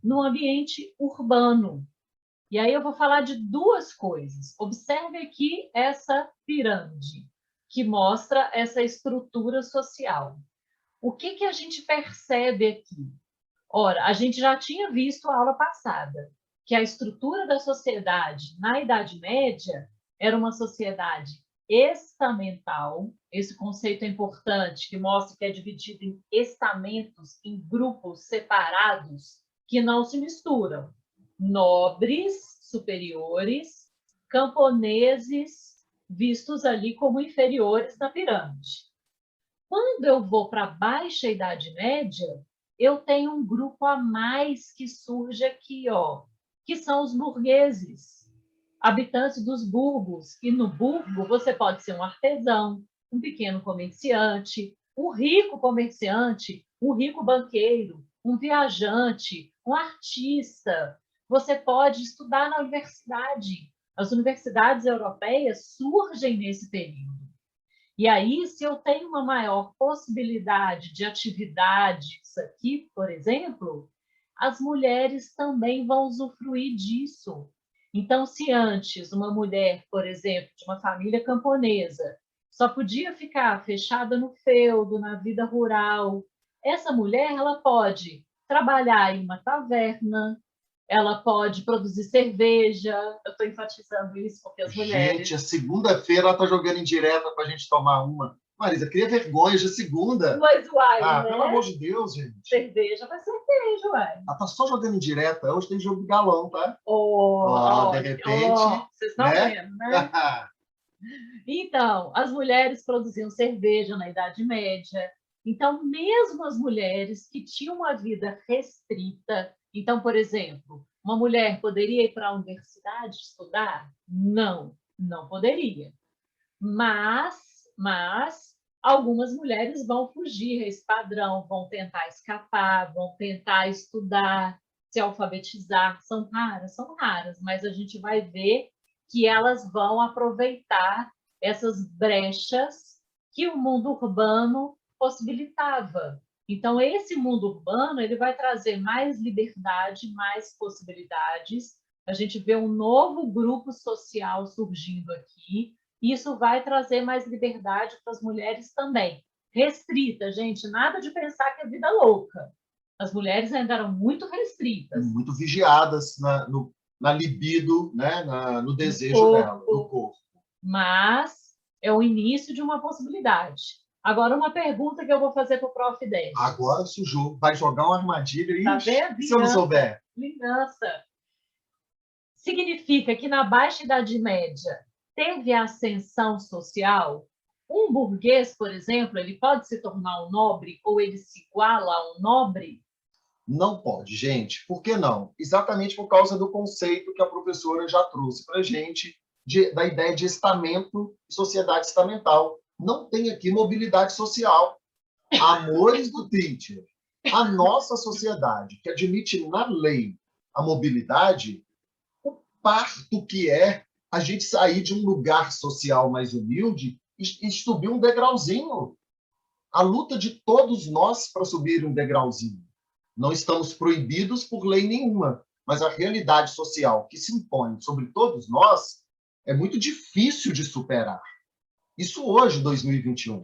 no ambiente urbano. E aí eu vou falar de duas coisas. Observe aqui essa pirâmide, que mostra essa estrutura social. O que que a gente percebe aqui? Ora, a gente já tinha visto a aula passada, que a estrutura da sociedade na Idade Média era uma sociedade estamental. Esse conceito é importante, que mostra que é dividido em estamentos, em grupos separados, que não se misturam. Nobres, superiores, camponeses, vistos ali como inferiores na pirâmide. Quando eu vou para a Baixa Idade Média, eu tenho um grupo a mais que surge aqui, ó, que são os burgueses, habitantes dos burgos. E no burgo você pode ser um artesão, um pequeno comerciante, um rico comerciante, um rico banqueiro, um viajante, um artista. Você pode estudar na universidade. As universidades europeias surgem nesse período. E aí, se eu tenho uma maior possibilidade de atividades aqui, por exemplo, as mulheres também vão usufruir disso. Então, se antes uma mulher, por exemplo, de uma família camponesa, só podia ficar fechada no feudo, na vida rural, essa mulher ela pode trabalhar em uma taverna, ela pode produzir cerveja. Eu estou enfatizando isso porque as mulheres... Gente, a segunda-feira ela está jogando em direta para a gente tomar uma. Marisa, cria vergonha, já é segunda. Mas, uai, Ah, né? pelo amor de Deus, gente. Cerveja vai cerveja, uai. Ela tá só jogando em direta. Hoje tem jogo de galão, tá? Oh, de repente, vocês estão né? vendo, né? Então, as mulheres produziam cerveja na Idade Média. Então, mesmo as mulheres que tinham uma vida restrita... Então, por exemplo, uma mulher poderia ir para a universidade estudar? Não, não poderia. Mas algumas mulheres vão fugir a esse padrão, vão tentar escapar, vão tentar estudar, se alfabetizar. São raras, mas a gente vai ver que elas vão aproveitar essas brechas que o mundo urbano possibilitava. Então, esse mundo urbano ele vai trazer mais liberdade, mais possibilidades. A gente vê um novo grupo social surgindo aqui. Isso vai trazer mais liberdade para as mulheres também. Restrita, gente, nada de pensar que a vida é louca. As mulheres ainda eram muito restritas. Muito vigiadas na libido, né? No desejo dela, no corpo. Mas é o início de uma possibilidade. Agora, uma pergunta que eu vou fazer para o Prof. Décio. Agora sujou. Vai jogar uma armadilha e tá vendo? se eu não souber? Vingança. Significa que na Baixa Idade Média teve ascensão social? Um burguês, por exemplo, ele pode se tornar um nobre ou ele se iguala a um nobre? Não pode, gente. Por que não? Exatamente por causa do conceito que a professora já trouxe para a gente, da ideia de estamento e sociedade estamental. Não tem aqui mobilidade social. Amores do teacher. A nossa sociedade, que admite na lei a mobilidade, o parto que é a gente sair de um lugar social mais humilde e subir um degrauzinho. A luta de todos nós para subir um degrauzinho. Não estamos proibidos por lei nenhuma, mas a realidade social que se impõe sobre todos nós é muito difícil de superar. Isso hoje, 2021.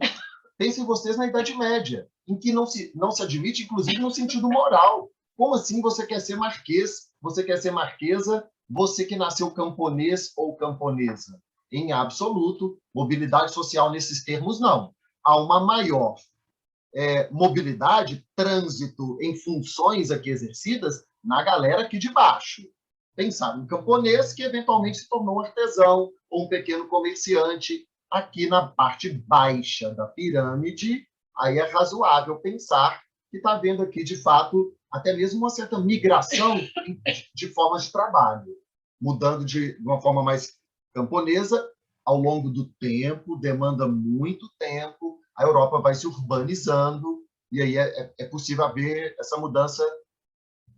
Pensem vocês na Idade Média, em que não se admite, inclusive, no sentido moral. Como assim você quer ser marquês? Você quer ser marquesa? Você que nasceu camponês ou camponesa? Em absoluto, mobilidade social nesses termos, não. Há uma maior mobilidade, trânsito em funções aqui exercidas na galera aqui de baixo. Pensar um camponês que eventualmente se tornou um artesão ou um pequeno comerciante. Aqui na parte baixa da pirâmide, aí é razoável pensar que está havendo aqui, de fato, até mesmo uma certa migração de formas de trabalho, mudando de uma forma mais camponesa ao longo do tempo, demanda muito tempo, a Europa vai se urbanizando, e aí é possível haver essa mudança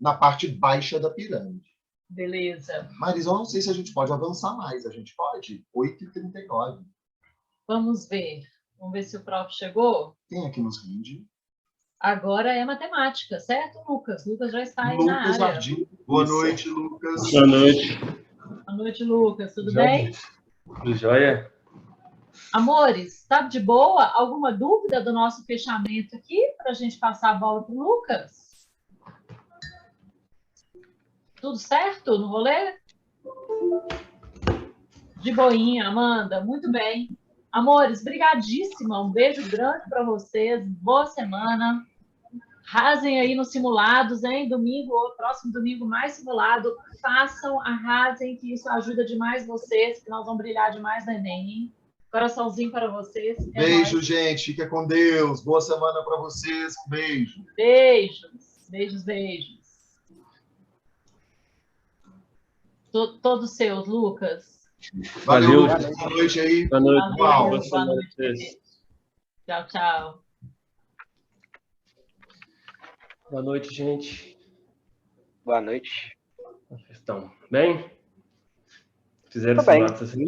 na parte baixa da pirâmide. Beleza. Marisa, eu não sei se a gente pode avançar mais. A gente pode? 8h39. Vamos ver. Vamos ver se o prof chegou. Quem é que nos rende? Agora é matemática, certo, Lucas? Lucas já está aí na Lucas área. Jardim. Boa noite, Lucas. Boa noite. Boa noite, Lucas. Tudo Já bem? Tudo jóia? Amores, tá de boa? Alguma dúvida do nosso fechamento aqui para a gente passar a bola para o Lucas? Tudo certo no rolê? De boinha, Amanda. Muito bem. Amores, brigadíssima. Um beijo grande para vocês. Boa semana. Arrasem aí nos simulados, hein? Próximo domingo, mais simulado. Façam, arrasem, que isso ajuda demais vocês, que nós vamos brilhar demais no Enem, hein? Coraçãozinho para vocês. Beijo, gente. Fica com Deus. Boa semana para vocês. Beijo. Beijos. Beijos, beijos. Todos seus, Lucas. Valeu. Lucas. Boa noite aí. Boa noite. Valeu, Boa boa noite. noite. Tchau, tchau. Boa noite, gente. Boa noite. Vocês estão bem? Fizeram Tô bem. simulados assim?